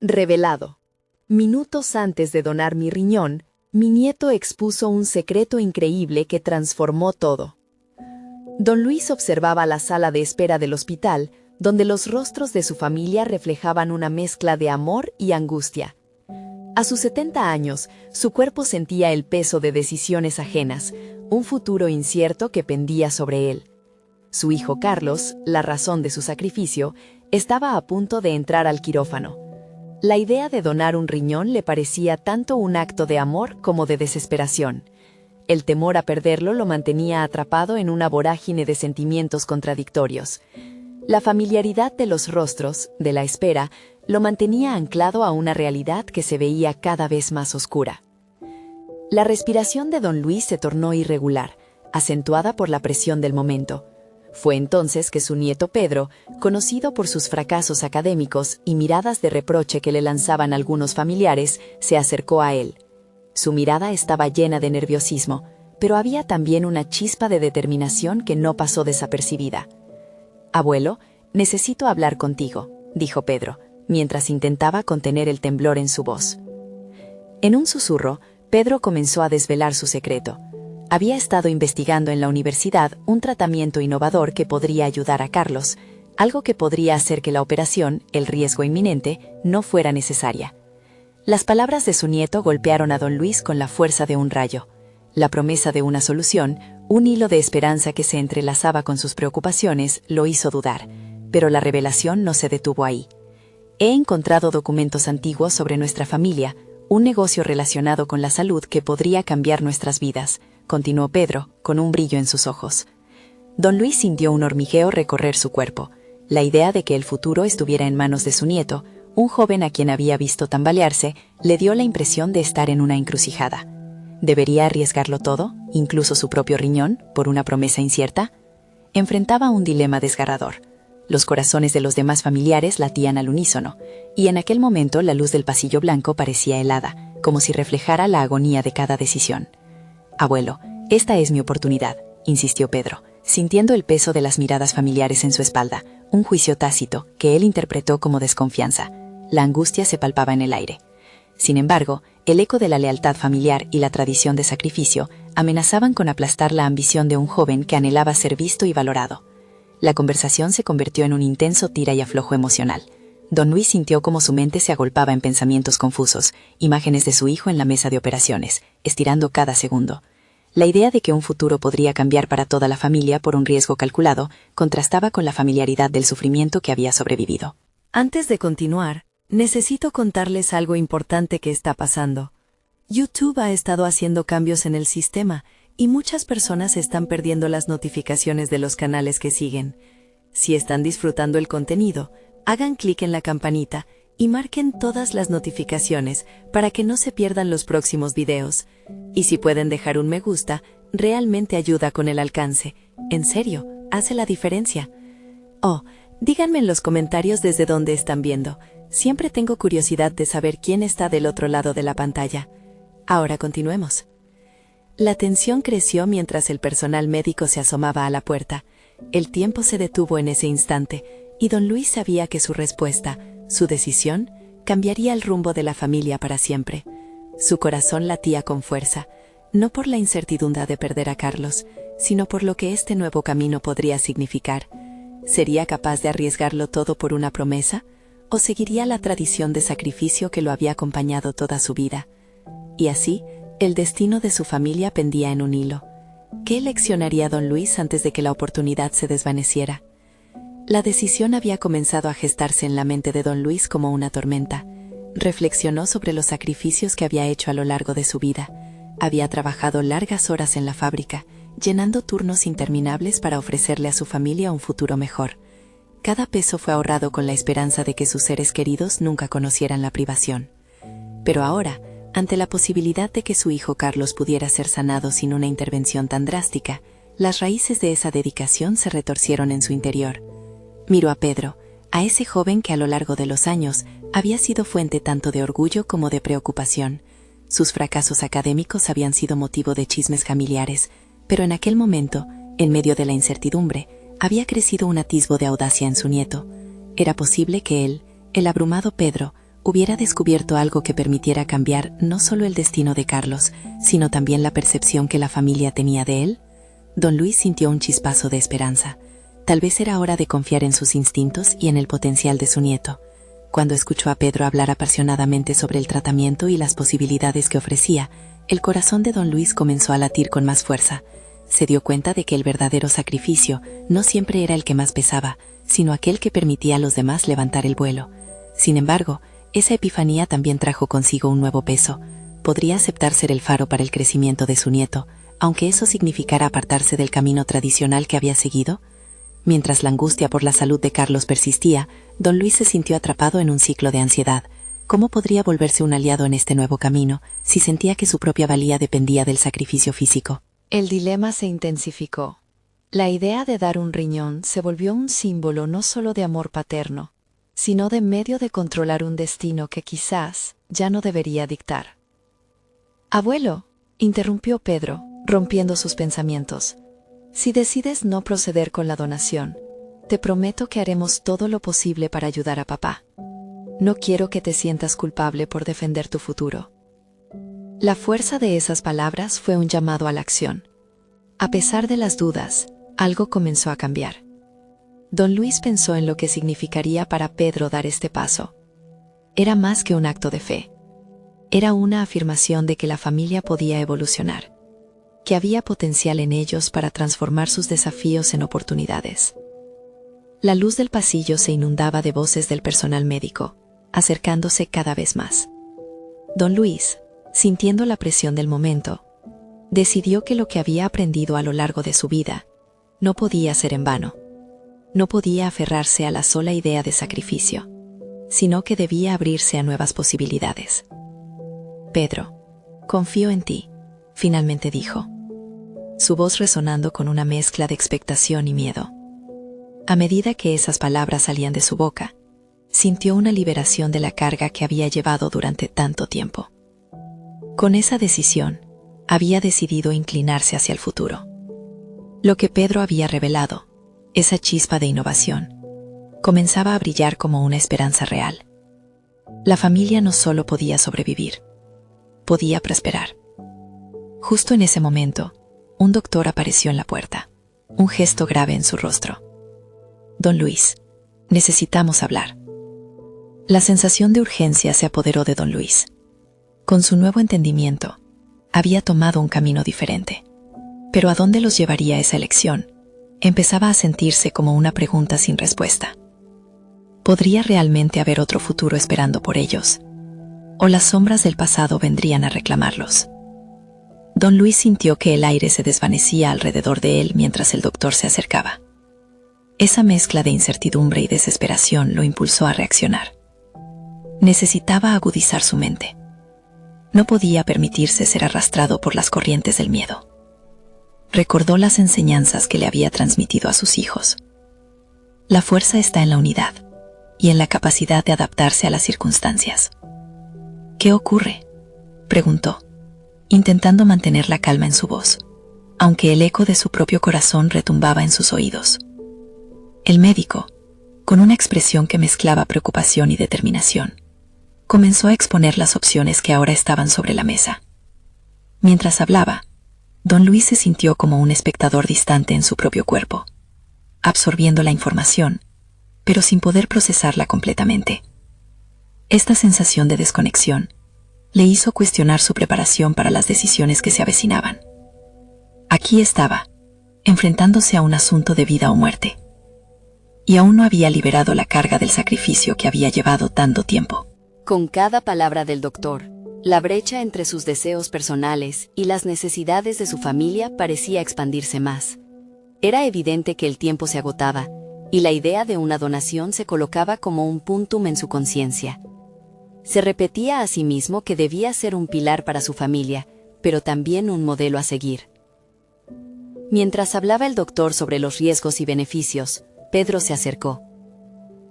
Revelado. Minutos antes de donar mi riñón, mi nieto expuso un secreto increíble que transformó todo. Don Luis observaba la sala de espera del hospital, donde los rostros de su familia reflejaban una mezcla de amor y angustia. A sus 70 años, su cuerpo sentía el peso de decisiones ajenas, un futuro incierto que pendía sobre él. Su hijo Carlos, la razón de su sacrificio, estaba a punto de entrar al quirófano. La idea de donar un riñón le parecía tanto un acto de amor como de desesperación. El temor a perderlo lo mantenía atrapado en una vorágine de sentimientos contradictorios. La familiaridad de los rostros, de la espera, lo mantenía anclado a una realidad que se veía cada vez más oscura. La respiración de don Luis se tornó irregular, acentuada por la presión del momento. Fue entonces que su nieto Pedro, conocido por sus fracasos académicos y miradas de reproche que le lanzaban algunos familiares, se acercó a él. Su mirada estaba llena de nerviosismo, pero había también una chispa de determinación que no pasó desapercibida. «Abuelo, necesito hablar contigo», dijo Pedro, mientras intentaba contener el temblor en su voz. En un susurro, Pedro comenzó a desvelar su secreto. Había estado investigando en la universidad un tratamiento innovador que podría ayudar a Carlos, algo que podría hacer que la operación, el riesgo inminente, no fuera necesaria. Las palabras de su nieto golpearon a don Luis con la fuerza de un rayo. La promesa de una solución, un hilo de esperanza que se entrelazaba con sus preocupaciones, lo hizo dudar, pero la revelación no se detuvo ahí. «He encontrado documentos antiguos sobre nuestra familia, un negocio relacionado con la salud que podría cambiar nuestras vidas», continuó Pedro, con un brillo en sus ojos. Don Luis sintió un hormigueo recorrer su cuerpo. La idea de que el futuro estuviera en manos de su nieto, un joven a quien había visto tambalearse, le dio la impresión de estar en una encrucijada. ¿Debería arriesgarlo todo, incluso su propio riñón, por una promesa incierta? Enfrentaba un dilema desgarrador. Los corazones de los demás familiares latían al unísono, y en aquel momento la luz del pasillo blanco parecía helada, como si reflejara la agonía de cada decisión. «Abuelo, esta es mi oportunidad», insistió Pedro, sintiendo el peso de las miradas familiares en su espalda, un juicio tácito que él interpretó como desconfianza. La angustia se palpaba en el aire. Sin embargo, el eco de la lealtad familiar y la tradición de sacrificio amenazaban con aplastar la ambición de un joven que anhelaba ser visto y valorado. La conversación se convirtió en un intenso tira y aflojo emocional. Don Luis sintió como su mente se agolpaba en pensamientos confusos, imágenes de su hijo en la mesa de operaciones, estirando cada segundo. La idea de que un futuro podría cambiar para toda la familia por un riesgo calculado contrastaba con la familiaridad del sufrimiento que había sobrevivido. Antes de continuar, necesito contarles algo importante que está pasando. YouTube ha estado haciendo cambios en el sistema y muchas personas están perdiendo las notificaciones de los canales que siguen. Si están disfrutando el contenido, hagan clic en la campanita y marquen todas las notificaciones para que no se pierdan los próximos videos. Y si pueden dejar un me gusta, realmente ayuda con el alcance. En serio, hace la diferencia. Oh, díganme en los comentarios desde dónde están viendo. Siempre tengo curiosidad de saber quién está del otro lado de la pantalla. Ahora continuemos. La tensión creció mientras el personal médico se asomaba a la puerta. El tiempo se detuvo en ese instante, y don Luis sabía que su respuesta, su decisión, cambiaría el rumbo de la familia para siempre. Su corazón latía con fuerza, no por la incertidumbre de perder a Carlos, sino por lo que este nuevo camino podría significar. ¿Sería capaz de arriesgarlo todo por una promesa? ¿O seguiría la tradición de sacrificio que lo había acompañado toda su vida? Y así, el destino de su familia pendía en un hilo. ¿Qué elección haría don Luis antes de que la oportunidad se desvaneciera? La decisión había comenzado a gestarse en la mente de don Luis como una tormenta. Reflexionó sobre los sacrificios que había hecho a lo largo de su vida. Había trabajado largas horas en la fábrica, llenando turnos interminables para ofrecerle a su familia un futuro mejor. Cada peso fue ahorrado con la esperanza de que sus seres queridos nunca conocieran la privación. Pero ahora, ante la posibilidad de que su hijo Carlos pudiera ser sanado sin una intervención tan drástica, las raíces de esa dedicación se retorcieron en su interior. Miró a Pedro, a ese joven que a lo largo de los años había sido fuente tanto de orgullo como de preocupación. Sus fracasos académicos habían sido motivo de chismes familiares, pero en aquel momento, en medio de la incertidumbre, había crecido un atisbo de audacia en su nieto. Era posible que él, el abrumado Pedro, hubiera descubierto algo que permitiera cambiar no solo el destino de Carlos, sino también la percepción que la familia tenía de él? Don Luis sintió un chispazo de esperanza. Tal vez era hora de confiar en sus instintos y en el potencial de su nieto. Cuando escuchó a Pedro hablar apasionadamente sobre el tratamiento y las posibilidades que ofrecía, el corazón de don Luis comenzó a latir con más fuerza. Se dio cuenta de que el verdadero sacrificio no siempre era el que más pesaba, sino aquel que permitía a los demás levantar el vuelo. Sin embargo, esa epifanía también trajo consigo un nuevo peso. Podría aceptar ser el faro para el crecimiento de su nieto, aunque eso significara apartarse del camino tradicional que había seguido. Mientras la angustia por la salud de Carlos persistía, don Luis se sintió atrapado en un ciclo de ansiedad. ¿Cómo podría volverse un aliado en este nuevo camino, si sentía que su propia valía dependía del sacrificio físico? El dilema se intensificó. La idea de dar un riñón se volvió un símbolo no solo de amor paterno, sino de medio de controlar un destino que quizás ya no debería dictar. «Abuelo», interrumpió Pedro, rompiendo sus pensamientos, «si decides no proceder con la donación, te prometo que haremos todo lo posible para ayudar a papá. No quiero que te sientas culpable por defender tu futuro». La fuerza de esas palabras fue un llamado a la acción. A pesar de las dudas, algo comenzó a cambiar. Don Luis pensó en lo que significaría para Pedro dar este paso. Era más que un acto de fe. Era una afirmación de que la familia podía evolucionar, que había potencial en ellos para transformar sus desafíos en oportunidades. La luz del pasillo se inundaba de voces del personal médico, acercándose cada vez más. Don Luis, sintiendo la presión del momento, decidió que lo que había aprendido a lo largo de su vida no podía ser en vano. No podía aferrarse a la sola idea de sacrificio, sino que debía abrirse a nuevas posibilidades. «Pedro, confío en ti», finalmente dijo, su voz resonando con una mezcla de expectación y miedo. A medida que esas palabras salían de su boca, sintió una liberación de la carga que había llevado durante tanto tiempo. Con esa decisión, había decidido inclinarse hacia el futuro. Lo que Pedro había revelado, esa chispa de innovación, comenzaba a brillar como una esperanza real. La familia no solo podía sobrevivir, podía prosperar. Justo en ese momento, un doctor apareció en la puerta, un gesto grave en su rostro. «Don Luis, necesitamos hablar». La sensación de urgencia se apoderó de don Luis. Con su nuevo entendimiento, había tomado un camino diferente. Pero ¿a dónde los llevaría esa elección? Empezaba a sentirse como una pregunta sin respuesta. ¿Podría realmente haber otro futuro esperando por ellos? ¿O las sombras del pasado vendrían a reclamarlos? Don Luis sintió que el aire se desvanecía alrededor de él mientras el doctor se acercaba. Esa mezcla de incertidumbre y desesperación lo impulsó a reaccionar. Necesitaba agudizar su mente. No podía permitirse ser arrastrado por las corrientes del miedo. Recordó las enseñanzas que le había transmitido a sus hijos. La fuerza está en la unidad y en la capacidad de adaptarse a las circunstancias. «¿Qué ocurre?», preguntó, intentando mantener la calma en su voz, aunque el eco de su propio corazón retumbaba en sus oídos. El médico, con una expresión que mezclaba preocupación y determinación, comenzó a exponer las opciones que ahora estaban sobre la mesa. Mientras hablaba, don Luis se sintió como un espectador distante en su propio cuerpo, absorbiendo la información, pero sin poder procesarla completamente. Esta sensación de desconexión le hizo cuestionar su preparación para las decisiones que se avecinaban. Aquí estaba, enfrentándose a un asunto de vida o muerte, y aún no había liberado la carga del sacrificio que había llevado tanto tiempo. Con cada palabra del doctor, la brecha entre sus deseos personales y las necesidades de su familia parecía expandirse más. Era evidente que el tiempo se agotaba, y la idea de una donación se colocaba como un puntum en su conciencia. Se repetía a sí mismo que debía ser un pilar para su familia, pero también un modelo a seguir. Mientras hablaba el doctor sobre los riesgos y beneficios, Pedro se acercó.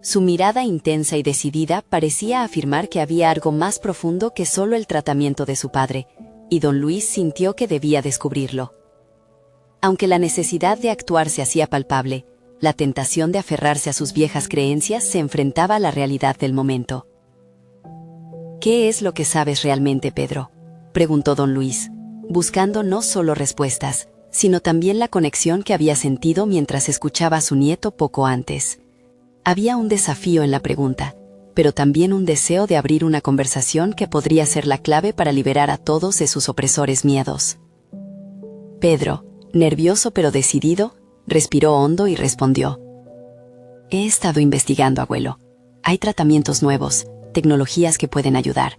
Su mirada intensa y decidida parecía afirmar que había algo más profundo que solo el tratamiento de su padre, y don Luis sintió que debía descubrirlo. Aunque la necesidad de actuar se hacía palpable, la tentación de aferrarse a sus viejas creencias se enfrentaba a la realidad del momento. ¿Qué es lo que sabes realmente, Pedro?, preguntó don Luis, buscando no solo respuestas, sino también la conexión que había sentido mientras escuchaba a su nieto poco antes. Había un desafío en la pregunta, pero también un deseo de abrir una conversación que podría ser la clave para liberar a todos de sus opresores miedos. Pedro, nervioso pero decidido, respiró hondo y respondió: «He estado investigando, abuelo. Hay tratamientos nuevos, tecnologías que pueden ayudar.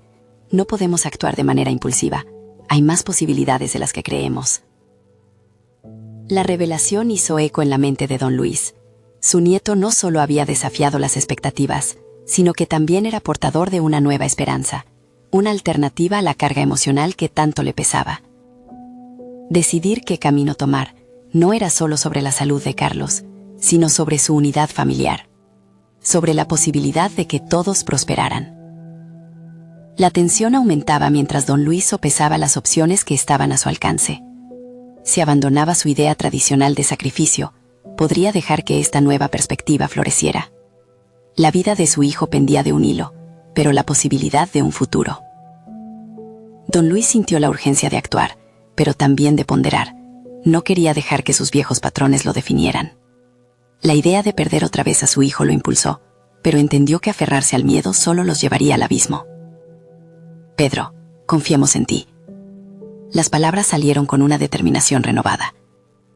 No podemos actuar de manera impulsiva. Hay más posibilidades de las que creemos». La revelación hizo eco en la mente de don Luis. Su nieto no solo había desafiado las expectativas, sino que también era portador de una nueva esperanza, una alternativa a la carga emocional que tanto le pesaba. Decidir qué camino tomar no era solo sobre la salud de Carlos, sino sobre su unidad familiar, sobre la posibilidad de que todos prosperaran. La tensión aumentaba mientras don Luis sopesaba las opciones que estaban a su alcance. Si abandonaba su idea tradicional de sacrificio, podría dejar que esta nueva perspectiva floreciera. La vida de su hijo pendía de un hilo, pero la posibilidad de un futuro. Don Luis sintió la urgencia de actuar, pero también de ponderar. No quería dejar que sus viejos patrones lo definieran. La idea de perder otra vez a su hijo lo impulsó, pero entendió que aferrarse al miedo solo los llevaría al abismo. «Pedro, confiemos en ti». Las palabras salieron con una determinación renovada.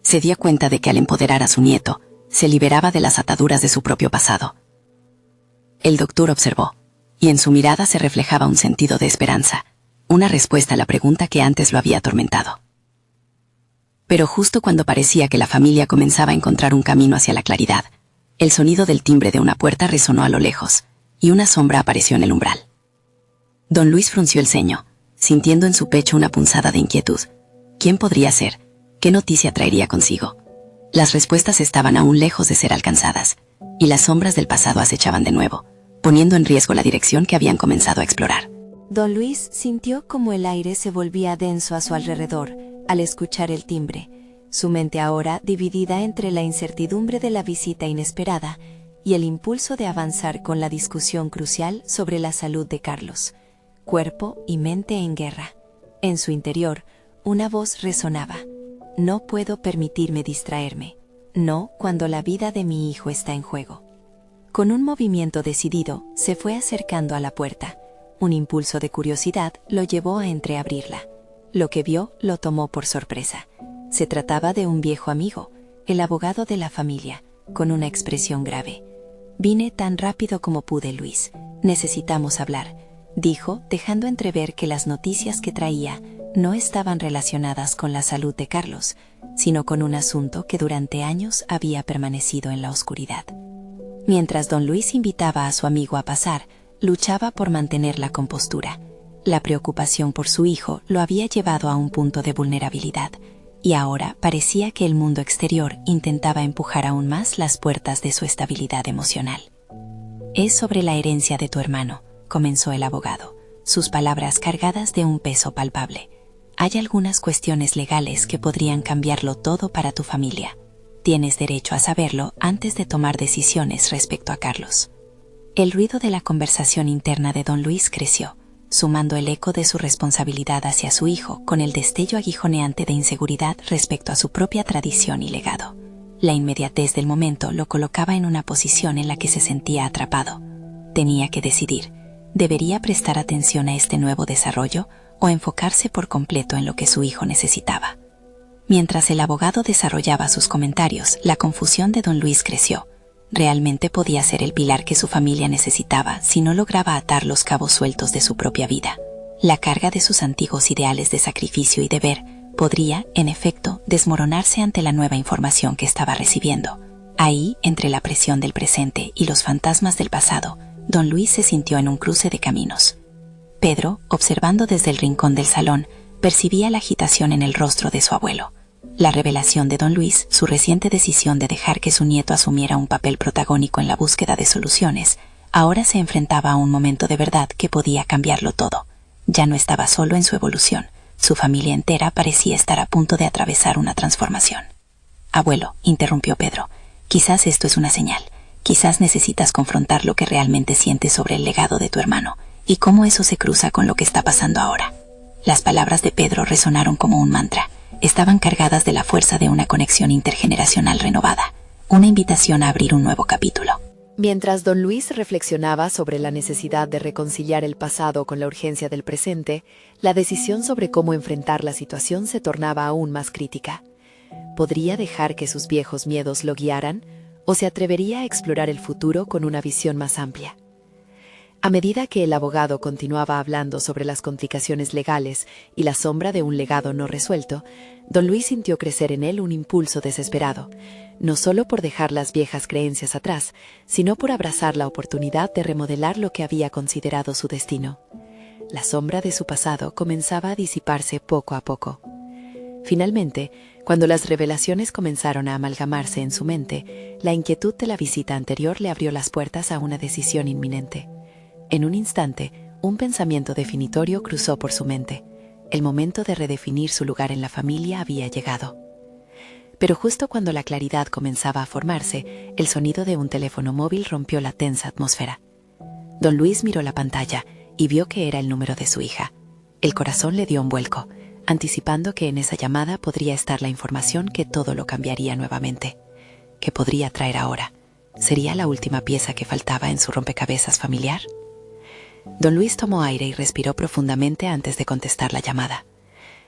Se dio cuenta de que al empoderar a su nieto, se liberaba de las ataduras de su propio pasado. El doctor observó, y en su mirada se reflejaba un sentido de esperanza, una respuesta a la pregunta que antes lo había atormentado. Pero justo cuando parecía que la familia comenzaba a encontrar un camino hacia la claridad, el sonido del timbre de una puerta resonó a lo lejos, y una sombra apareció en el umbral. Don Luis frunció el ceño, sintiendo en su pecho una punzada de inquietud. ¿Quién podría ser? ¿Qué noticia traería consigo? Las respuestas estaban aún lejos de ser alcanzadas, y las sombras del pasado acechaban de nuevo, poniendo en riesgo la dirección que habían comenzado a explorar. Don Luis sintió como el aire se volvía denso a su alrededor al escuchar el timbre, su mente ahora dividida entre la incertidumbre de la visita inesperada y el impulso de avanzar con la discusión crucial sobre la salud de Carlos. Cuerpo y mente en guerra. En su interior, una voz resonaba: «No puedo permitirme distraerme. No cuando la vida de mi hijo está en juego». Con un movimiento decidido, se fue acercando a la puerta. Un impulso de curiosidad lo llevó a entreabrirla. Lo que vio lo tomó por sorpresa. Se trataba de un viejo amigo, el abogado de la familia, con una expresión grave. «Vine tan rápido como pude, Luis. Necesitamos hablar», dijo, dejando entrever que las noticias que traía no estaban relacionadas con la salud de Carlos, sino con un asunto que durante años había permanecido en la oscuridad. Mientras don Luis invitaba a su amigo a pasar, luchaba por mantener la compostura. La preocupación por su hijo lo había llevado a un punto de vulnerabilidad, y ahora parecía que el mundo exterior intentaba empujar aún más las puertas de su estabilidad emocional. «Es sobre la herencia de tu hermano», comenzó el abogado, sus palabras cargadas de un peso palpable. «Hay algunas cuestiones legales que podrían cambiarlo todo para tu familia. Tienes derecho a saberlo antes de tomar decisiones respecto a Carlos». El ruido de la conversación interna de don Luis creció, sumando el eco de su responsabilidad hacia su hijo con el destello aguijoneante de inseguridad respecto a su propia tradición y legado. La inmediatez del momento lo colocaba en una posición en la que se sentía atrapado. Tenía que decidir: ¿debería prestar atención a este nuevo desarrollo o enfocarse por completo en lo que su hijo necesitaba? Mientras el abogado desarrollaba sus comentarios, la confusión de don Luis creció. Realmente podía ser el pilar que su familia necesitaba si no lograba atar los cabos sueltos de su propia vida. La carga de sus antiguos ideales de sacrificio y deber podría, en efecto, desmoronarse ante la nueva información que estaba recibiendo. Ahí, entre la presión del presente y los fantasmas del pasado, don Luis se sintió en un cruce de caminos. Pedro, observando desde el rincón del salón, percibía la agitación en el rostro de su abuelo. La revelación de don Luis, su reciente decisión de dejar que su nieto asumiera un papel protagónico en la búsqueda de soluciones, ahora se enfrentaba a un momento de verdad que podía cambiarlo todo. Ya no estaba solo en su evolución, su familia entera parecía estar a punto de atravesar una transformación. «Abuelo», interrumpió Pedro, «quizás esto es una señal. Quizás necesitas confrontar lo que realmente sientes sobre el legado de tu hermano, ¿Y cómo eso se cruza con lo que está pasando ahora? Las palabras de Pedro resonaron como un mantra. Estaban cargadas de la fuerza de una conexión intergeneracional renovada, una invitación a abrir un nuevo capítulo. Mientras don Luis reflexionaba sobre la necesidad de reconciliar el pasado con la urgencia del presente, la decisión sobre cómo enfrentar la situación se tornaba aún más crítica. ¿Podría dejar que sus viejos miedos lo guiaran o se atrevería a explorar el futuro con una visión más amplia? A medida que el abogado continuaba hablando sobre las complicaciones legales y la sombra de un legado no resuelto, don Luis sintió crecer en él un impulso desesperado, no solo por dejar las viejas creencias atrás, sino por abrazar la oportunidad de remodelar lo que había considerado su destino. La sombra de su pasado comenzaba a disiparse poco a poco. Finalmente, cuando las revelaciones comenzaron a amalgamarse en su mente, la inquietud de la visita anterior le abrió las puertas a una decisión inminente. En un instante, un pensamiento definitorio cruzó por su mente. El momento de redefinir su lugar en la familia había llegado. Pero justo cuando la claridad comenzaba a formarse, el sonido de un teléfono móvil rompió la tensa atmósfera. Don Luis miró la pantalla y vio que era el número de su hija. El corazón le dio un vuelco, anticipando que en esa llamada podría estar la información que todo lo cambiaría nuevamente. ¿Qué podría traer ahora? ¿Sería la última pieza que faltaba en su rompecabezas familiar? Don Luis tomó aire y respiró profundamente antes de contestar la llamada.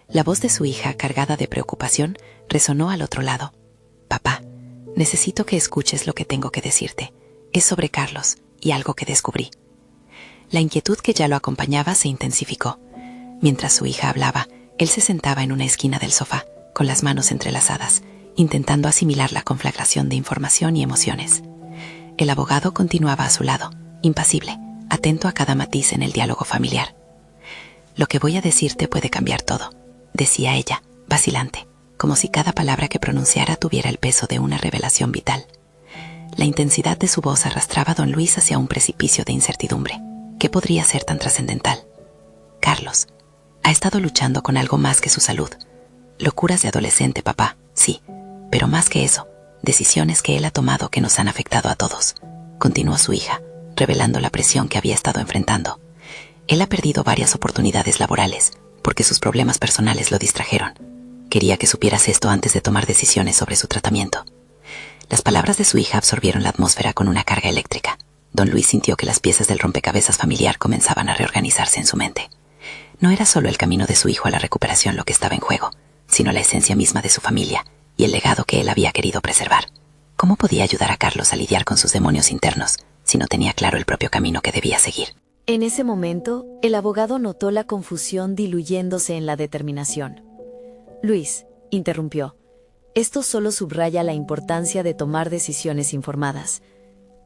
La voz de su hija, cargada de preocupación, resonó al otro lado. «Papá, necesito que escuches lo que tengo que decirte. Es sobre Carlos y algo que descubrí». La inquietud que ya lo acompañaba se intensificó. Mientras su hija hablaba, él se sentaba en una esquina del sofá, con las manos entrelazadas, intentando asimilar la conflagración de información y emociones. El abogado continuaba a su lado, impasible, atento a cada matiz en el diálogo familiar. «Lo que voy a decirte puede cambiar todo», decía ella, vacilante, como si cada palabra que pronunciara tuviera el peso de una revelación vital. La intensidad de su voz arrastraba a don Luis hacia un precipicio de incertidumbre. ¿Qué podría ser tan trascendental? Carlos ha estado luchando con algo más que su salud. Locuras de adolescente, papá, sí, pero más que eso, decisiones que él ha tomado que nos han afectado a todos, continuó su hija, revelando la presión que había estado enfrentando. Él ha perdido varias oportunidades laborales porque sus problemas personales lo distrajeron. Quería que supieras esto antes de tomar decisiones sobre su tratamiento. Las palabras de su hija absorbieron la atmósfera con una carga eléctrica. Don Luis sintió que las piezas del rompecabezas familiar comenzaban a reorganizarse en su mente. No era solo el camino de su hijo a la recuperación lo que estaba en juego, sino la esencia misma de su familia y el legado que él había querido preservar. ¿Cómo podía ayudar a Carlos a lidiar con sus demonios internos si no tenía claro el propio camino que debía seguir? En ese momento, el abogado notó la confusión diluyéndose en la determinación. «Luis», interrumpió, «esto solo subraya la importancia de tomar decisiones informadas.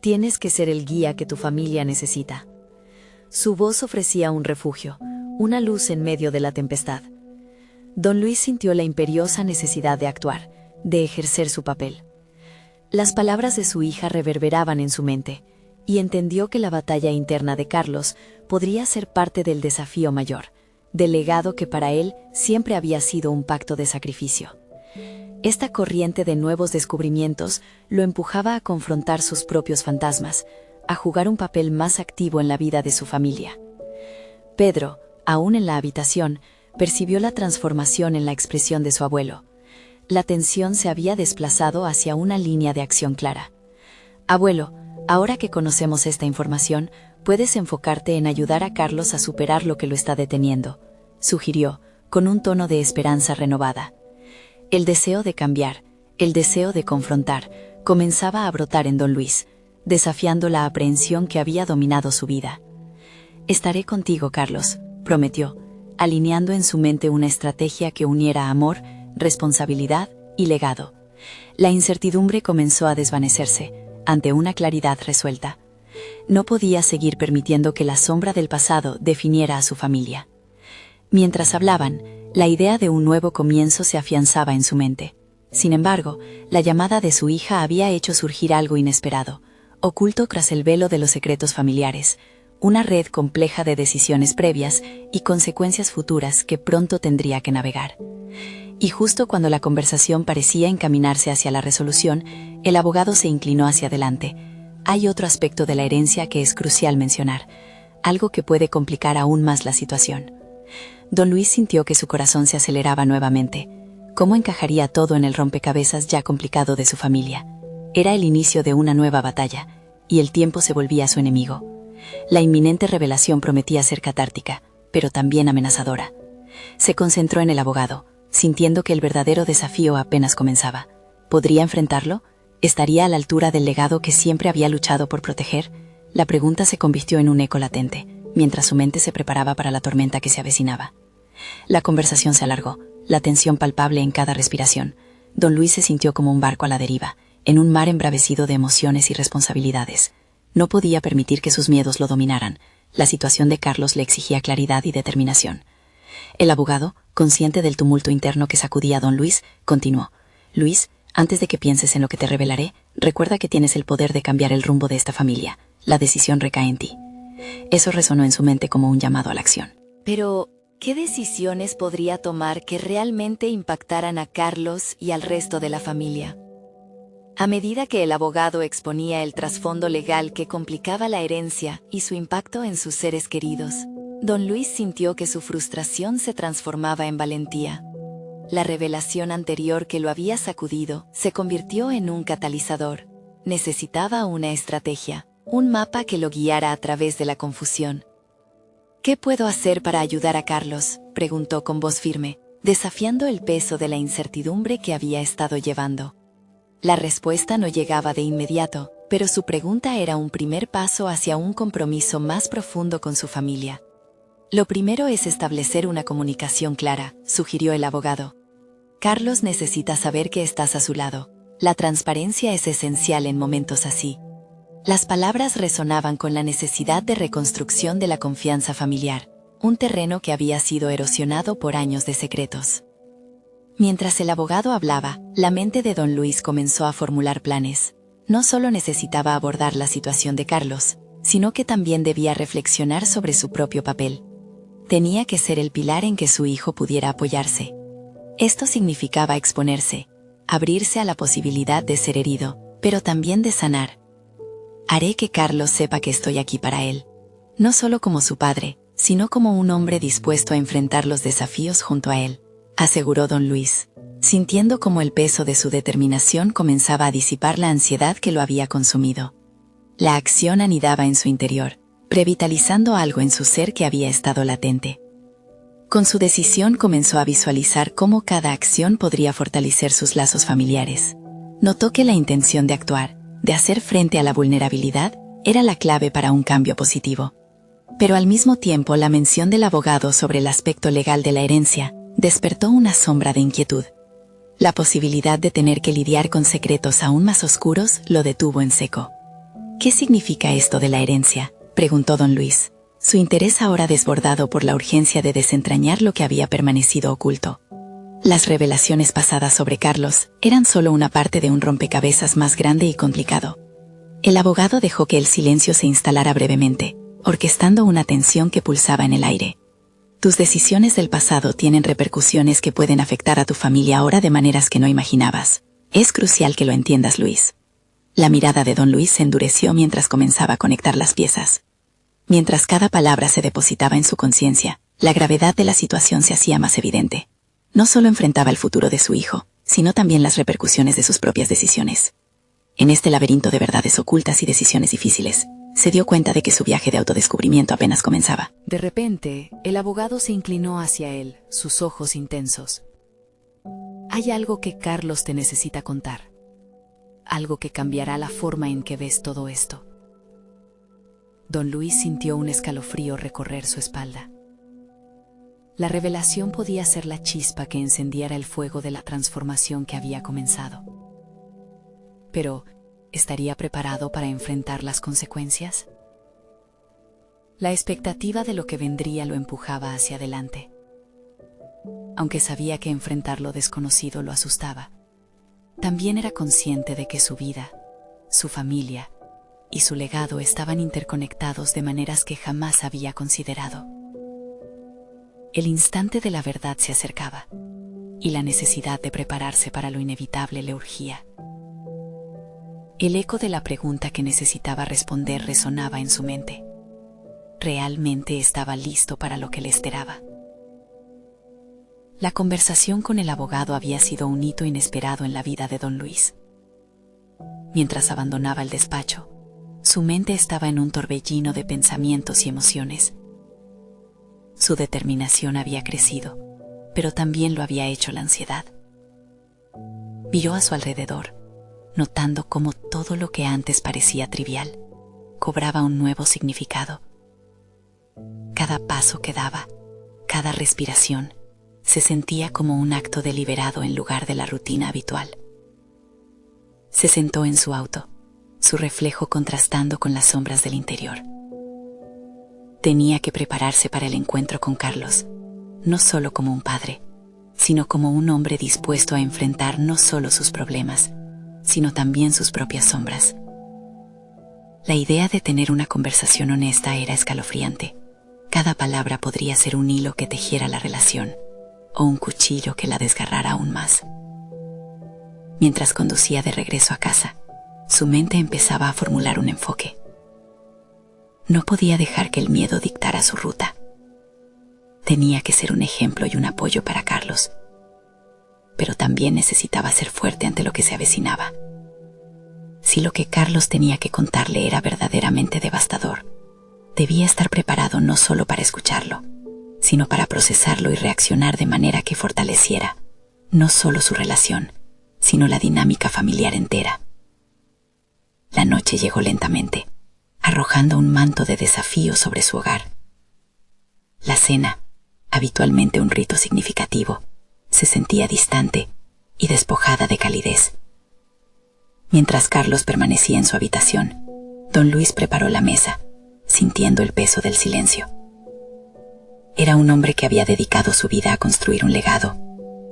Tienes que ser el guía que tu familia necesita». Su voz ofrecía un refugio, una luz en medio de la tempestad. Don Luis sintió la imperiosa necesidad de actuar, de ejercer su papel. Las palabras de su hija reverberaban en su mente, y entendió que la batalla interna de Carlos podría ser parte del desafío mayor, del legado que para él siempre había sido un pacto de sacrificio. Esta corriente de nuevos descubrimientos lo empujaba a confrontar sus propios fantasmas, a jugar un papel más activo en la vida de su familia. Pedro, aún en la habitación, percibió la transformación en la expresión de su abuelo. La tensión se había desplazado hacia una línea de acción clara. «Abuelo, ahora que conocemos esta información, puedes enfocarte en ayudar a Carlos a superar lo que lo está deteniendo», sugirió, con un tono de esperanza renovada. El deseo de cambiar, el deseo de confrontar, comenzaba a brotar en don Luis, desafiando la aprehensión que había dominado su vida. «Estaré contigo, Carlos», prometió, alineando en su mente una estrategia que uniera amor, responsabilidad y legado. La incertidumbre comenzó a desvanecerse, ante una claridad resuelta. No podía seguir permitiendo que la sombra del pasado definiera a su familia. Mientras hablaban, la idea de un nuevo comienzo se afianzaba en su mente. Sin embargo, la llamada de su hija había hecho surgir algo inesperado, oculto tras el velo de los secretos familiares, una red compleja de decisiones previas y consecuencias futuras que pronto tendría que navegar. Y justo cuando la conversación parecía encaminarse hacia la resolución, el abogado se inclinó hacia adelante. «Hay otro aspecto de la herencia que es crucial mencionar. algo que puede complicar aún más la situación. Don Luis sintió que su corazón se aceleraba nuevamente. ¿Cómo encajaría todo en el rompecabezas ya complicado de su familia? Era el inicio de una nueva batalla, y el tiempo se volvía su enemigo. La inminente revelación prometía ser catártica, pero también amenazadora. Se concentró en el abogado, sintiendo que el verdadero desafío apenas comenzaba. ¿Podría enfrentarlo? ¿Estaría a la altura del legado que siempre había luchado por proteger? La pregunta se convirtió en un eco latente, mientras su mente se preparaba para la tormenta que se avecinaba. La conversación se alargó, la tensión palpable en cada respiración. Don Luis se sintió como un barco a la deriva, en un mar embravecido de emociones y responsabilidades. No podía permitir que sus miedos lo dominaran. La situación de Carlos le exigía claridad y determinación. El abogado, consciente del tumulto interno que sacudía a don Luis, continuó. Luis, antes de que pienses en lo que te revelaré, recuerda que tienes el poder de cambiar el rumbo de esta familia. La decisión recae en ti. Eso resonó en su mente como un llamado a la acción. Pero, ¿qué decisiones podría tomar que realmente impactaran a Carlos y al resto de la familia? A medida que el abogado exponía el trasfondo legal que complicaba la herencia y su impacto en sus seres queridos, don Luis sintió que su frustración se transformaba en valentía. La revelación anterior que lo había sacudido se convirtió en un catalizador. Necesitaba una estrategia, un mapa que lo guiara a través de la confusión. ¿Qué puedo hacer para ayudar a Carlos?, preguntó con voz firme, desafiando el peso de la incertidumbre que había estado llevando. La respuesta no llegaba de inmediato, pero su pregunta era un primer paso hacia un compromiso más profundo con su familia. Lo primero es establecer una comunicación clara, sugirió el abogado. Carlos necesita saber que estás a su lado. La transparencia es esencial en momentos así. Las palabras resonaban con la necesidad de reconstrucción de la confianza familiar, un terreno que había sido erosionado por años de secretos. Mientras el abogado hablaba, la mente de don Luis comenzó a formular planes. No solo necesitaba abordar la situación de Carlos, sino que también debía reflexionar sobre su propio papel. Tenía que ser el pilar en que su hijo pudiera apoyarse. Esto significaba exponerse, abrirse a la posibilidad de ser herido, pero también de sanar. Haré que Carlos sepa que estoy aquí para él, no solo como su padre, sino como un hombre dispuesto a enfrentar los desafíos junto a él, aseguró don Luis, sintiendo como el peso de su determinación comenzaba a disipar la ansiedad que lo había consumido. La acción anidaba en su interior, revitalizando algo en su ser que había estado latente. Con su decisión comenzó a visualizar cómo cada acción podría fortalecer sus lazos familiares. Notó que la intención de actuar, de hacer frente a la vulnerabilidad, era la clave para un cambio positivo. Pero al mismo tiempo la mención del abogado sobre el aspecto legal de la herencia despertó una sombra de inquietud. La posibilidad de tener que lidiar con secretos aún más oscuros lo detuvo en seco. ¿Qué significa esto de la herencia?, preguntó don Luis, su interés ahora desbordado por la urgencia de desentrañar lo que había permanecido oculto. Las revelaciones pasadas sobre Carlos eran solo una parte de un rompecabezas más grande y complicado. El abogado dejó que el silencio se instalara brevemente, orquestando una tensión que pulsaba en el aire. Tus decisiones del pasado tienen repercusiones que pueden afectar a tu familia ahora de maneras que no imaginabas. Es crucial que lo entiendas, Luis. La mirada de don Luis se endureció mientras comenzaba a conectar las piezas. Mientras cada palabra se depositaba en su conciencia, la gravedad de la situación se hacía más evidente. No solo enfrentaba el futuro de su hijo, sino también las repercusiones de sus propias decisiones. En este laberinto de verdades ocultas y decisiones difíciles, se dio cuenta de que su viaje de autodescubrimiento apenas comenzaba. De repente, el abogado se inclinó hacia él, sus ojos intensos. Hay algo que Carlos te necesita contar. Algo que cambiará la forma en que ves todo esto. Don Luis sintió un escalofrío recorrer su espalda. La revelación podía ser la chispa que encendiera el fuego de la transformación que había comenzado. Pero, ¿estaría preparado para enfrentar las consecuencias? La expectativa de lo que vendría lo empujaba hacia adelante. Aunque sabía que enfrentar lo desconocido lo asustaba, también era consciente de que su vida, su familia y su legado estaban interconectados de maneras que jamás había considerado. El instante de la verdad se acercaba, y la necesidad de prepararse para lo inevitable le urgía. El eco de la pregunta que necesitaba responder resonaba en su mente. realmente estaba listo para lo que le esperaba. La conversación con el abogado había sido un hito inesperado en la vida de don Luis. Mientras abandonaba el despacho, su mente estaba en un torbellino de pensamientos y emociones. Su determinación había crecido, pero también lo había hecho la ansiedad. Miró a su alrededor, notando cómo todo lo que antes parecía trivial cobraba un nuevo significado. Cada paso que daba, cada respiración, se sentía como un acto deliberado en lugar de la rutina habitual. Se sentó en su auto, su reflejo contrastando con las sombras del interior. Tenía que prepararse para el encuentro con Carlos, no solo como un padre, sino como un hombre dispuesto a enfrentar no solo sus problemas, sino también sus propias sombras. La idea de tener una conversación honesta era escalofriante. Cada palabra podría ser un hilo que tejiera la relación, o un cuchillo que la desgarrara aún más. Mientras conducía de regreso a casa, su mente empezaba a formular un enfoque. No podía dejar que el miedo dictara su ruta. Tenía que ser un ejemplo y un apoyo para Carlos, pero también necesitaba ser fuerte ante lo que se avecinaba. Si lo que Carlos tenía que contarle era verdaderamente devastador, debía estar preparado no solo para escucharlo, sino para procesarlo y reaccionar de manera que fortaleciera no solo su relación, sino la dinámica familiar entera. La noche llegó lentamente, arrojando un manto de desafío sobre su hogar. La cena, habitualmente un rito significativo, se sentía distante y despojada de calidez. Mientras Carlos permanecía en su habitación, don Luis preparó la mesa, sintiendo el peso del silencio. Era un hombre que había dedicado su vida a construir un legado,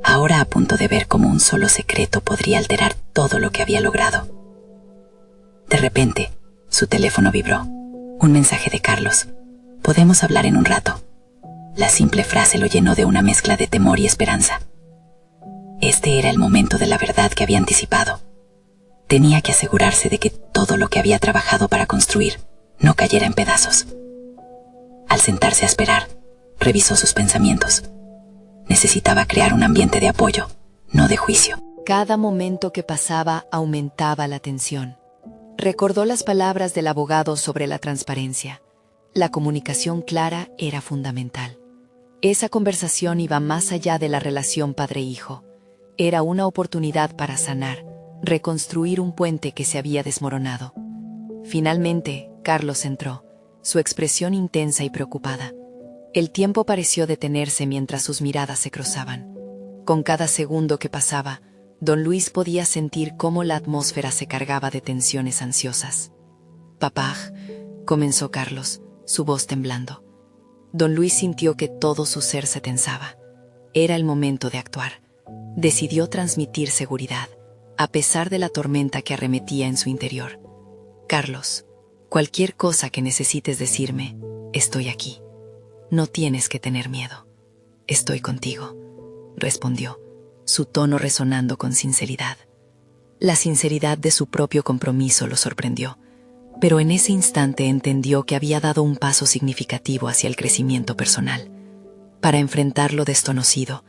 ahora a punto de ver cómo un solo secreto podría alterar todo lo que había logrado. De repente, su teléfono vibró. Un mensaje de Carlos. «Podemos hablar en un rato». La simple frase lo llenó de una mezcla de temor y esperanza. Este era el momento de la verdad que había anticipado. Tenía que asegurarse de que todo lo que había trabajado para construir no cayera en pedazos. Al sentarse a esperar, revisó sus pensamientos. Necesitaba crear un ambiente de apoyo, no de juicio. Cada momento que pasaba aumentaba la tensión. Recordó las palabras del abogado sobre la transparencia. La comunicación clara era fundamental. Esa conversación iba más allá de la relación padre-hijo. Era una oportunidad para sanar, reconstruir un puente que se había desmoronado. Finalmente, Carlos entró, su expresión intensa y preocupada. El tiempo pareció detenerse mientras sus miradas se cruzaban. Con cada segundo que pasaba, don Luis podía sentir cómo la atmósfera se cargaba de tensiones ansiosas. «Papá», comenzó Carlos, su voz temblando. Don Luis sintió que todo su ser se tensaba. Era el momento de actuar. Decidió transmitir seguridad, a pesar de la tormenta que arremetía en su interior. «Carlos, cualquier cosa que necesites decirme, estoy aquí. No tienes que tener miedo. Estoy contigo», respondió, su tono resonando con sinceridad. La sinceridad de su propio compromiso lo sorprendió, pero en ese instante entendió que había dado un paso significativo hacia el crecimiento personal. Para enfrentar lo desconocido,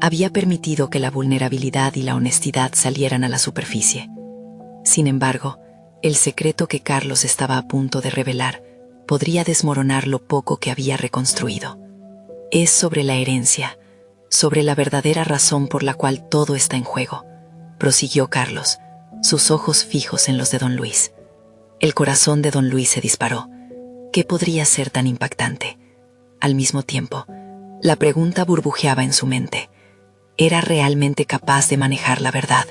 había permitido que la vulnerabilidad y la honestidad salieran a la superficie. Sin embargo, el secreto que Carlos estaba a punto de revelar podría desmoronar lo poco que había reconstruido. Es sobre la herencia, sobre la verdadera razón por la cual todo está en juego, prosiguió Carlos, sus ojos fijos en los de don Luis. El corazón de don Luis se disparó. ¿Qué podría ser tan impactante? Al mismo tiempo, la pregunta burbujeaba en su mente. ¿Era realmente capaz de manejar la verdad?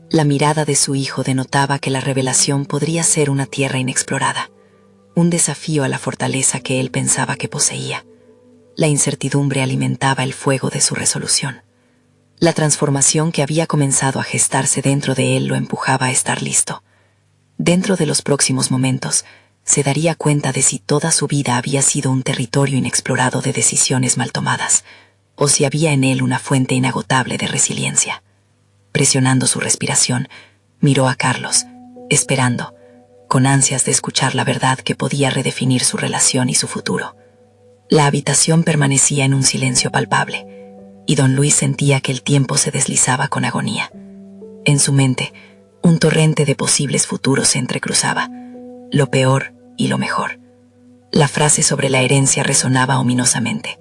La mirada de su hijo denotaba que la revelación podría ser una tierra inexplorada, un desafío a la fortaleza que él pensaba que poseía. La incertidumbre alimentaba el fuego de su resolución. La transformación que había comenzado a gestarse dentro de él lo empujaba a estar listo. Dentro de los próximos momentos, se daría cuenta de si toda su vida había sido un territorio inexplorado de decisiones mal tomadas, o si había en él una fuente inagotable de resiliencia. Presionando su respiración, miró a Carlos, esperando, con ansias de escuchar la verdad que podía redefinir su relación y su futuro. La habitación permanecía en un silencio palpable, y don Luis sentía que el tiempo se deslizaba con agonía. En su mente, un torrente de posibles futuros se entrecruzaba, lo peor y lo mejor. La frase sobre la herencia resonaba ominosamente.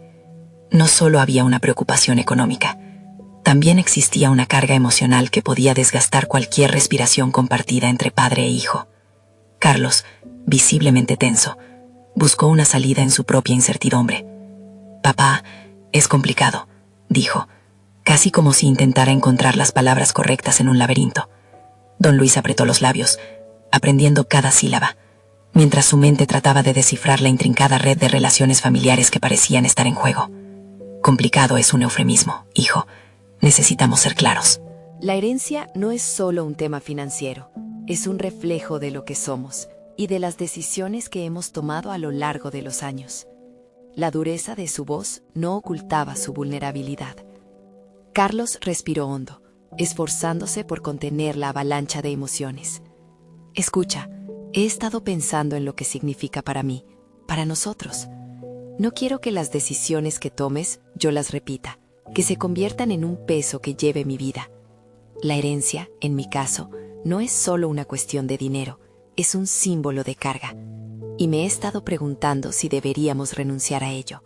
No solo había una preocupación económica, también existía una carga emocional que podía desgastar cualquier respiración compartida entre padre e hijo. Carlos, visiblemente tenso, buscó una salida en su propia incertidumbre. «Papá, es complicado», dijo, casi como si intentara encontrar las palabras correctas en un laberinto. Don Luis apretó los labios, aprendiendo cada sílaba, mientras su mente trataba de descifrar la intrincada red de relaciones familiares que parecían estar en juego. «Complicado es un eufemismo, hijo. Necesitamos ser claros». La herencia no es solo un tema financiero, es un reflejo de lo que somos y de las decisiones que hemos tomado a lo largo de los años. La dureza de su voz no ocultaba su vulnerabilidad. Carlos respiró hondo, esforzándose por contener la avalancha de emociones. «Escucha, he estado pensando en lo que significa para mí, para nosotros. No quiero que las decisiones que tomes yo las repita, que se conviertan en un peso que lleve mi vida. La herencia, en mi caso, no es solo una cuestión de dinero, es un símbolo de carga. Y me he estado preguntando si deberíamos renunciar a ello».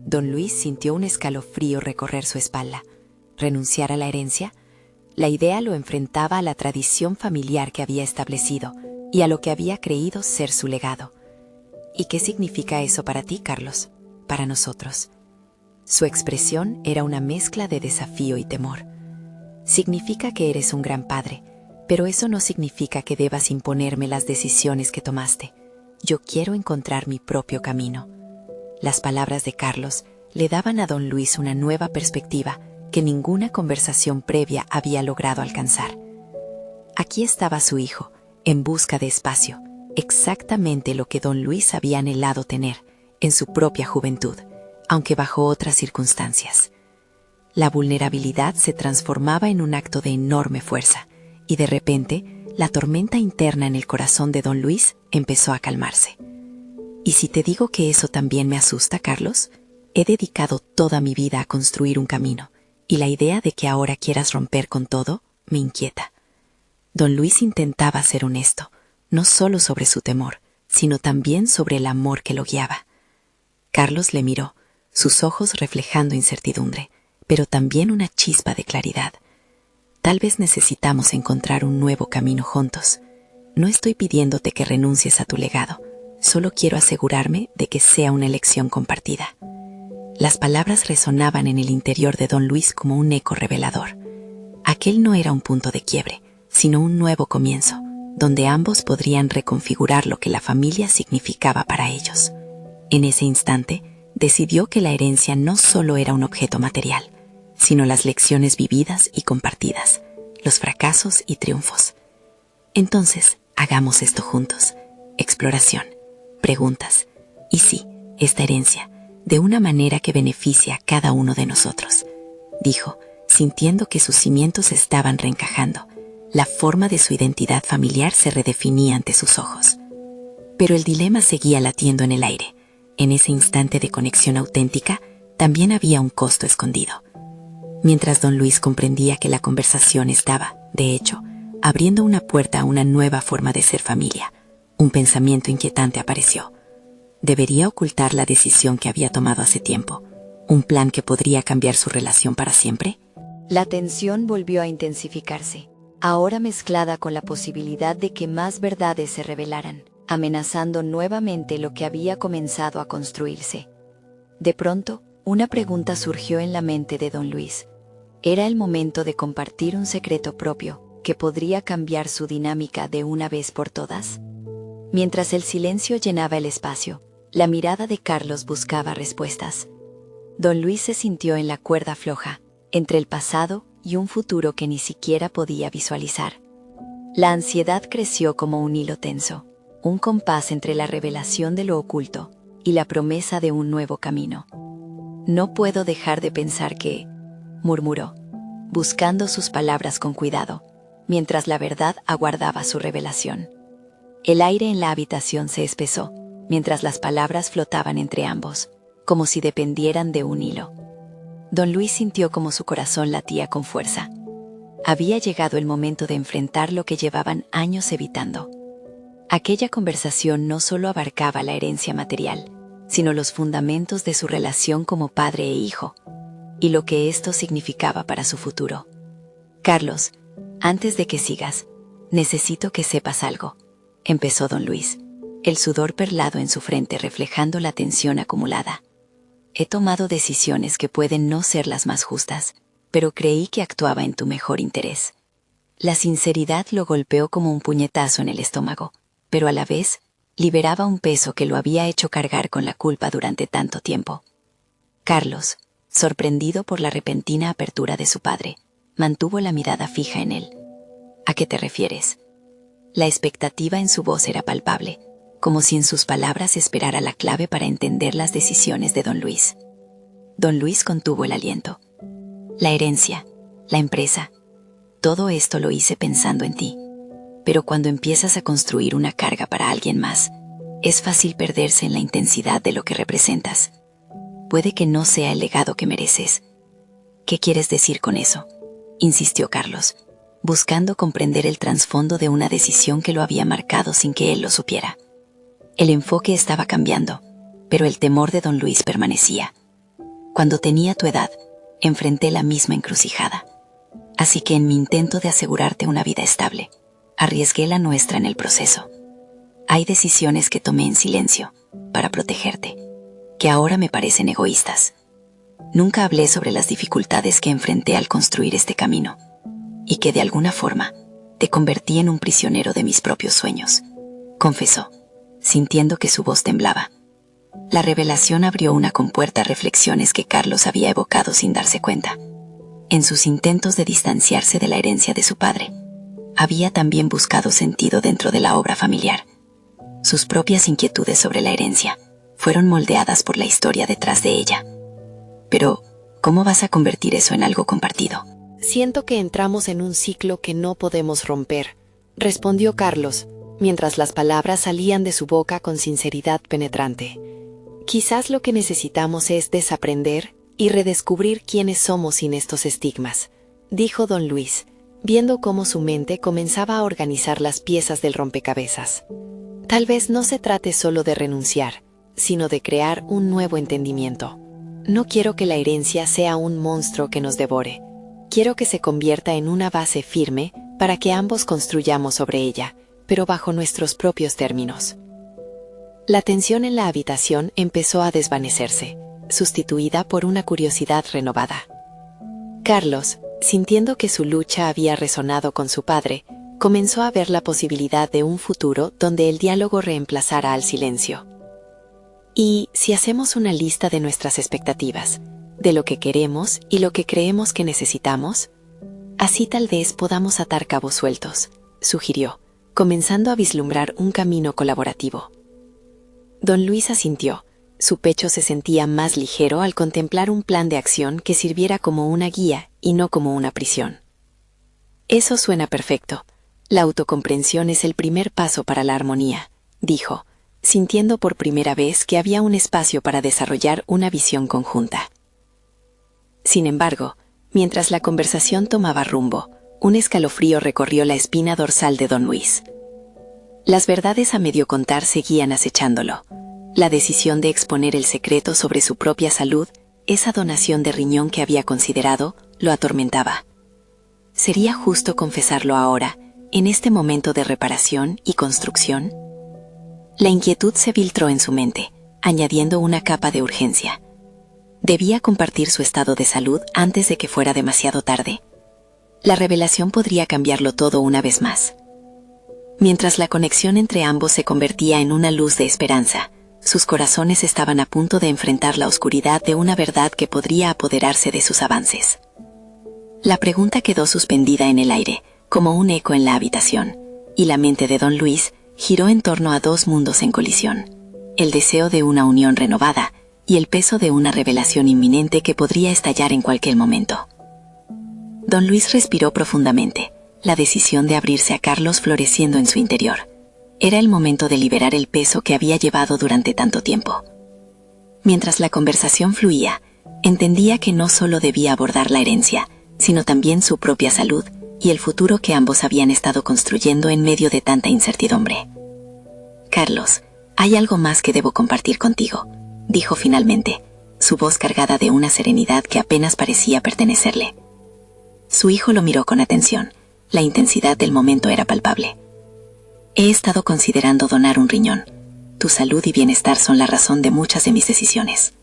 Don Luis sintió un escalofrío recorrer su espalda. ¿Renunciar a la herencia? La idea lo enfrentaba a la tradición familiar que había establecido y a lo que había creído ser su legado. «¿Y qué significa eso para ti, Carlos? Para nosotros?» Su expresión era una mezcla de desafío y temor. «Significa que eres un gran padre, pero eso no significa que debas imponerme las decisiones que tomaste. Yo quiero encontrar mi propio camino». Las palabras de Carlos le daban a don Luis una nueva perspectiva que ninguna conversación previa había logrado alcanzar. Aquí estaba su hijo, en busca de espacio, exactamente lo que don Luis había anhelado tener en su propia juventud, aunque bajo otras circunstancias. La vulnerabilidad se transformaba en un acto de enorme fuerza, y de repente, la tormenta interna en el corazón de don Luis empezó a calmarse. «¿Y si te digo que eso también me asusta, Carlos? He dedicado toda mi vida a construir un camino, y la idea de que ahora quieras romper con todo me inquieta». Don Luis intentaba ser honesto, no solo sobre su temor, sino también sobre el amor que lo guiaba. Carlos le miró, sus ojos reflejando incertidumbre, pero también una chispa de claridad. «Tal vez necesitamos encontrar un nuevo camino juntos. No estoy pidiéndote que renuncies a tu legado, solo quiero asegurarme de que sea una elección compartida». Las palabras resonaban en el interior de don Luis como un eco revelador. Aquel no era un punto de quiebre, sino un nuevo comienzo, donde ambos podrían reconfigurar lo que la familia significaba para ellos. En ese instante, decidió que la herencia no solo era un objeto material, sino las lecciones vividas y compartidas, los fracasos y triunfos. «Entonces, hagamos esto juntos. Exploración, preguntas, y sí, esta herencia, de una manera que beneficie a cada uno de nosotros», dijo, sintiendo que sus cimientos estaban reencajando. La forma de su identidad familiar se redefinía ante sus ojos. Pero el dilema seguía latiendo en el aire. En ese instante de conexión auténtica, también había un costo escondido. Mientras don Luis comprendía que la conversación estaba, de hecho, abriendo una puerta a una nueva forma de ser familia, un pensamiento inquietante apareció. ¿Debería ocultar la decisión que había tomado hace tiempo? ¿Un plan que podría cambiar su relación para siempre? La tensión volvió a intensificarse, ahora mezclada con la posibilidad de que más verdades se revelaran, amenazando nuevamente lo que había comenzado a construirse. De pronto, una pregunta surgió en la mente de don Luis. Era el momento de compartir un secreto propio que podría cambiar su dinámica de una vez por todas. Mientras el silencio llenaba el espacio, la mirada de Carlos buscaba respuestas. Don Luis se sintió en la cuerda floja, entre el pasado y un futuro que ni siquiera podía visualizar. La ansiedad creció como un hilo tenso, un compás entre la revelación de lo oculto y la promesa de un nuevo camino. «No puedo dejar de pensar que», murmuró, buscando sus palabras con cuidado, mientras la verdad aguardaba su revelación. El aire en la habitación se espesó, mientras las palabras flotaban entre ambos, como si dependieran de un hilo. Don Luis sintió como su corazón latía con fuerza. Había llegado el momento de enfrentar lo que llevaban años evitando. Aquella conversación no solo abarcaba la herencia material, sino los fundamentos de su relación como padre e hijo, y lo que esto significaba para su futuro. Carlos, antes de que sigas, necesito que sepas algo, empezó don Luis, el sudor perlado en su frente reflejando la tensión acumulada. He tomado decisiones que pueden no ser las más justas, pero creí que actuaba en tu mejor interés. La sinceridad lo golpeó como un puñetazo en el estómago, pero a la vez liberaba un peso que lo había hecho cargar con la culpa durante tanto tiempo. Carlos, sorprendido por la repentina apertura de su padre, mantuvo la mirada fija en él. ¿A qué te refieres? La expectativa en su voz era palpable, como si en sus palabras esperara la clave para entender las decisiones de don Luis. Don Luis contuvo el aliento. La herencia, la empresa, todo esto lo hice pensando en ti. Pero cuando empiezas a construir una carga para alguien más, es fácil perderse en la intensidad de lo que representas. Puede que no sea el legado que mereces. ¿Qué quieres decir con eso?, insistió Carlos, buscando comprender el trasfondo de una decisión que lo había marcado sin que él lo supiera. El enfoque estaba cambiando, pero el temor de don Luis permanecía. Cuando tenía tu edad, enfrenté la misma encrucijada. Así que en mi intento de asegurarte una vida estable, arriesgué la nuestra en el proceso. Hay decisiones que tomé en silencio, para protegerte, que ahora me parecen egoístas. Nunca hablé sobre las dificultades que enfrenté al construir este camino, y que de alguna forma te convertí en un prisionero de mis propios sueños, confesó, sintiendo que su voz temblaba. La revelación abrió una compuerta a reflexiones que Carlos había evocado sin darse cuenta. En sus intentos de distanciarse de la herencia de su padre, había también buscado sentido dentro de la obra familiar. Sus propias inquietudes sobre la herencia fueron moldeadas por la historia detrás de ella. Pero, ¿cómo vas a convertir eso en algo compartido? Siento que entramos en un ciclo que no podemos romper, respondió Carlos, mientras las palabras salían de su boca con sinceridad penetrante. Quizás lo que necesitamos es desaprender y redescubrir quiénes somos sin estos estigmas, dijo don Luis, viendo cómo su mente comenzaba a organizar las piezas del rompecabezas. Tal vez no se trate solo de renunciar, sino de crear un nuevo entendimiento. No quiero que la herencia sea un monstruo que nos devore. Quiero que se convierta en una base firme para que ambos construyamos sobre ella, pero bajo nuestros propios términos. La tensión en la habitación empezó a desvanecerse, sustituida por una curiosidad renovada. Carlos, sintiendo que su lucha había resonado con su padre, comenzó a ver la posibilidad de un futuro donde el diálogo reemplazara al silencio. ¿Y si hacemos una lista de nuestras expectativas, de lo que queremos y lo que creemos que necesitamos? Así tal vez podamos atar cabos sueltos, sugirió, comenzando a vislumbrar un camino colaborativo. Don Luis asintió. Su pecho se sentía más ligero al contemplar un plan de acción que sirviera como una guía y no como una prisión. Eso suena perfecto. La autocomprensión es el primer paso para la armonía, dijo, sintiendo por primera vez que había un espacio para desarrollar una visión conjunta. Sin embargo, mientras la conversación tomaba rumbo, un escalofrío recorrió la espina dorsal de don Luis. Las verdades a medio contar seguían acechándolo. La decisión de exponer el secreto sobre su propia salud, esa donación de riñón que había considerado, lo atormentaba. ¿Sería justo confesarlo ahora, en este momento de reparación y construcción? La inquietud se filtró en su mente, añadiendo una capa de urgencia. Debía compartir su estado de salud antes de que fuera demasiado tarde. La revelación podría cambiarlo todo una vez más. Mientras la conexión entre ambos se convertía en una luz de esperanza, sus corazones estaban a punto de enfrentar la oscuridad de una verdad que podría apoderarse de sus avances. La pregunta quedó suspendida en el aire, como un eco en la habitación, y la mente de don Luis giró en torno a dos mundos en colisión: el deseo de una unión renovada y el peso de una revelación inminente que podría estallar en cualquier momento. Don Luis respiró profundamente, la decisión de abrirse a Carlos floreciendo en su interior. Era el momento de liberar el peso que había llevado durante tanto tiempo. Mientras la conversación fluía, entendía que no solo debía abordar la herencia, sino también su propia salud y el futuro que ambos habían estado construyendo en medio de tanta incertidumbre. Carlos, hay algo más que debo compartir contigo, dijo finalmente, su voz cargada de una serenidad que apenas parecía pertenecerle. Su hijo lo miró con atención. La intensidad del momento era palpable. He estado considerando donar un riñón. Tu salud y bienestar son la razón de muchas de mis decisiones.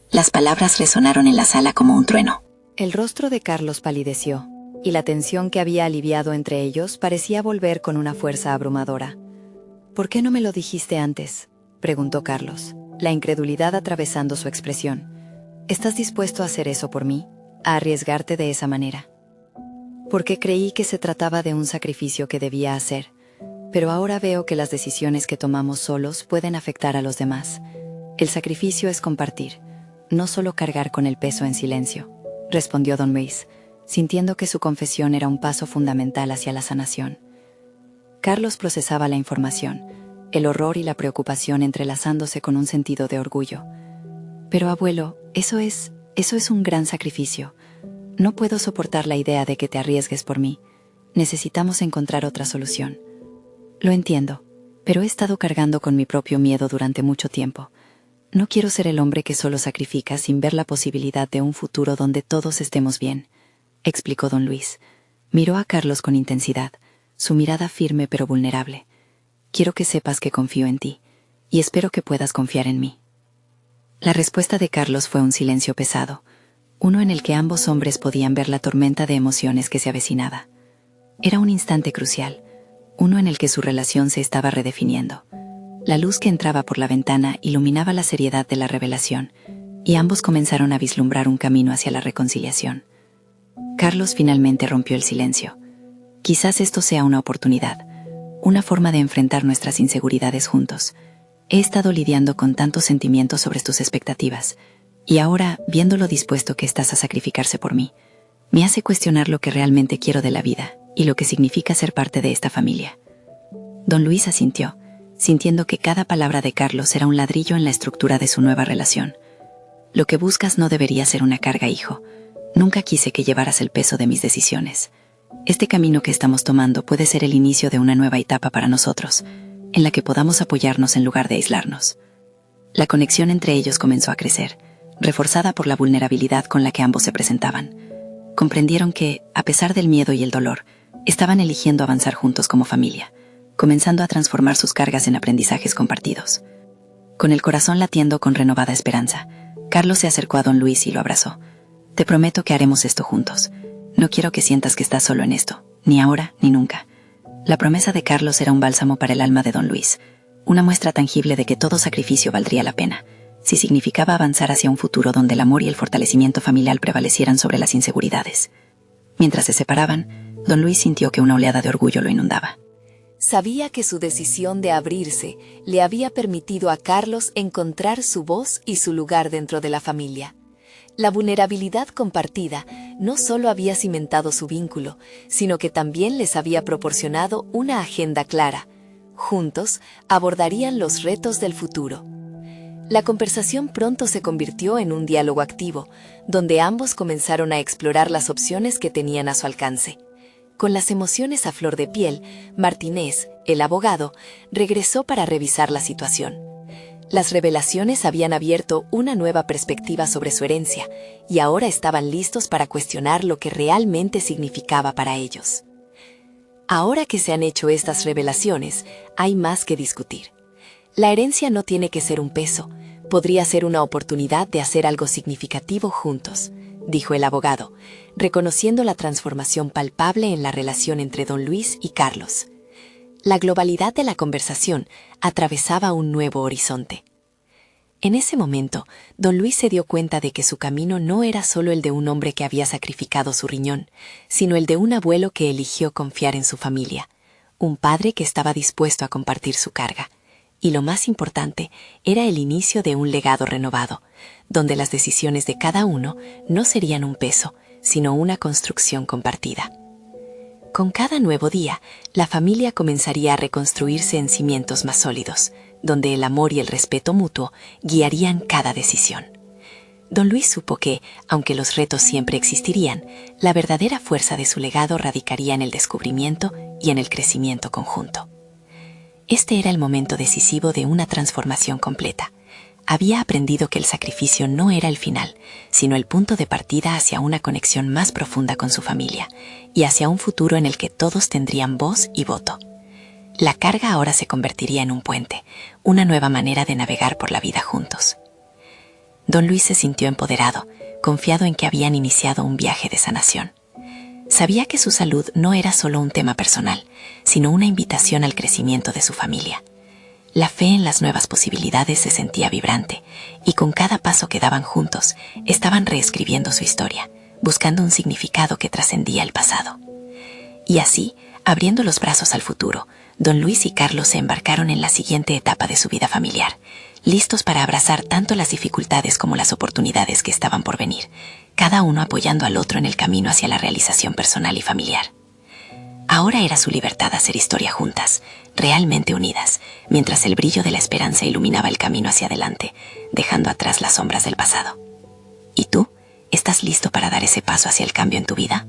Las palabras resonaron en la sala como un trueno. El rostro de Carlos palideció, y la tensión que había aliviado entre ellos parecía volver con una fuerza abrumadora. ¿Por qué no me lo dijiste antes?, preguntó Carlos, la incredulidad atravesando su expresión. ¿Estás dispuesto a hacer eso por mí? ¿A arriesgarte de esa manera? Porque creí que se trataba de un sacrificio que debía hacer, pero ahora veo que las decisiones que tomamos solos pueden afectar a los demás. El sacrificio es compartir, no solo cargar con el peso en silencio, respondió don Luis, sintiendo que su confesión era un paso fundamental hacia la sanación. Carlos procesaba la información, el horror y la preocupación entrelazándose con un sentido de orgullo. Pero abuelo, eso es un gran sacrificio. No puedo soportar la idea de que te arriesgues por mí. Necesitamos encontrar otra solución. Lo entiendo, pero he estado cargando con mi propio miedo durante mucho tiempo. No quiero ser el hombre que solo sacrifica sin ver la posibilidad de un futuro donde todos estemos bien, explicó don Luis. Miró a Carlos con intensidad, su mirada firme pero vulnerable. Quiero que sepas que confío en ti, y espero que puedas confiar en mí. La respuesta de Carlos fue un silencio pesado, uno en el que ambos hombres podían ver la tormenta de emociones que se avecinaba. Era un instante crucial, uno en el que su relación se estaba redefiniendo. La luz que entraba por la ventana iluminaba la seriedad de la revelación, y ambos comenzaron a vislumbrar un camino hacia la reconciliación. Carlos finalmente rompió el silencio. Quizás esto sea una oportunidad, una forma de enfrentar nuestras inseguridades juntos. He estado lidiando con tantos sentimientos sobre tus expectativas, y ahora, viendo lo dispuesto que estás a sacrificarse por mí, me hace cuestionar lo que realmente quiero de la vida y lo que significa ser parte de esta familia. Don Luis asintió, sintiendo que cada palabra de Carlos era un ladrillo en la estructura de su nueva relación. Lo que buscas no debería ser una carga, hijo. Nunca quise que llevaras el peso de mis decisiones. Este camino que estamos tomando puede ser el inicio de una nueva etapa para nosotros, en la que podamos apoyarnos en lugar de aislarnos. La conexión entre ellos comenzó a crecer, reforzada por la vulnerabilidad con la que ambos se presentaban. Comprendieron que, a pesar del miedo y el dolor, estaban eligiendo avanzar juntos como familia, comenzando a transformar sus cargas en aprendizajes compartidos. Con el corazón latiendo con renovada esperanza, Carlos se acercó a don Luis y lo abrazó. Te prometo que haremos esto juntos. No quiero que sientas que estás solo en esto, ni ahora ni nunca. La promesa de Carlos era un bálsamo para el alma de don Luis, una muestra tangible de que todo sacrificio valdría la pena, si significaba avanzar hacia un futuro donde el amor y el fortalecimiento familiar prevalecieran sobre las inseguridades. Mientras se separaban, don Luis sintió que una oleada de orgullo lo inundaba. Sabía que su decisión de abrirse le había permitido a Carlos encontrar su voz y su lugar dentro de la familia. La vulnerabilidad compartida no solo había cimentado su vínculo, sino que también les había proporcionado una agenda clara. Juntos abordarían los retos del futuro. La conversación pronto se convirtió en un diálogo activo, donde ambos comenzaron a explorar las opciones que tenían a su alcance. Con las emociones a flor de piel, Martínez, el abogado, regresó para revisar la situación. Las revelaciones habían abierto una nueva perspectiva sobre su herencia, y ahora estaban listos para cuestionar lo que realmente significaba para ellos. Ahora que se han hecho estas revelaciones, hay más que discutir. La herencia no tiene que ser un peso, podría ser una oportunidad de hacer algo significativo juntos, dijo el abogado, reconociendo la transformación palpable en la relación entre don Luis y Carlos. La globalidad de la conversación atravesaba un nuevo horizonte. En ese momento, don Luis se dio cuenta de que su camino no era solo el de un hombre que había sacrificado su riñón, sino el de un abuelo que eligió confiar en su familia, un padre que estaba dispuesto a compartir su carga. Y lo más importante, era el inicio de un legado renovado, donde las decisiones de cada uno no serían un peso, sino una construcción compartida. Con cada nuevo día, la familia comenzaría a reconstruirse en cimientos más sólidos, donde el amor y el respeto mutuo guiarían cada decisión. Don Luis supo que, aunque los retos siempre existirían, la verdadera fuerza de su legado radicaría en el descubrimiento y en el crecimiento conjunto. Este era el momento decisivo de una transformación completa. Había aprendido que el sacrificio no era el final, sino el punto de partida hacia una conexión más profunda con su familia y hacia un futuro en el que todos tendrían voz y voto. La carga ahora se convertiría en un puente, una nueva manera de navegar por la vida juntos. Don Luis se sintió empoderado, confiado en que habían iniciado un viaje de sanación. Sabía que su salud no era solo un tema personal, sino una invitación al crecimiento de su familia. La fe en las nuevas posibilidades se sentía vibrante, y con cada paso que daban juntos, estaban reescribiendo su historia, buscando un significado que trascendía el pasado. Y así, abriendo los brazos al futuro, Don Luis y Carlos se embarcaron en la siguiente etapa de su vida familiar, listos para abrazar tanto las dificultades como las oportunidades que estaban por venir, cada uno apoyando al otro en el camino hacia la realización personal y familiar. Ahora era su libertad hacer historia juntas, realmente unidas, mientras el brillo de la esperanza iluminaba el camino hacia adelante, dejando atrás las sombras del pasado. ¿Y tú? ¿Estás listo para dar ese paso hacia el cambio en tu vida?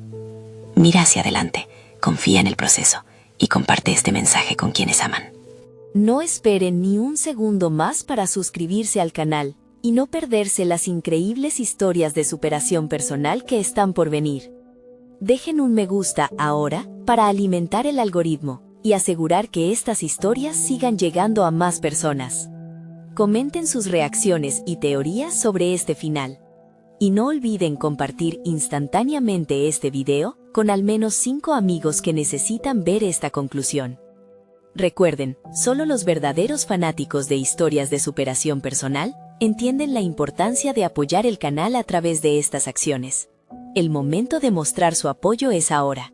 Mira hacia adelante, confía en el proceso y comparte este mensaje con quienes aman. No esperen ni un segundo más para suscribirse al canal y no perderse las increíbles historias de superación personal que están por venir. Dejen un me gusta ahora para alimentar el algoritmo y asegurar que estas historias sigan llegando a más personas. Comenten sus reacciones y teorías sobre este final. Y no olviden compartir instantáneamente este video con al menos 5 amigos que necesitan ver esta conclusión. Recuerden, solo los verdaderos fanáticos de historias de superación personal entienden la importancia de apoyar el canal a través de estas acciones. El momento de mostrar su apoyo es ahora.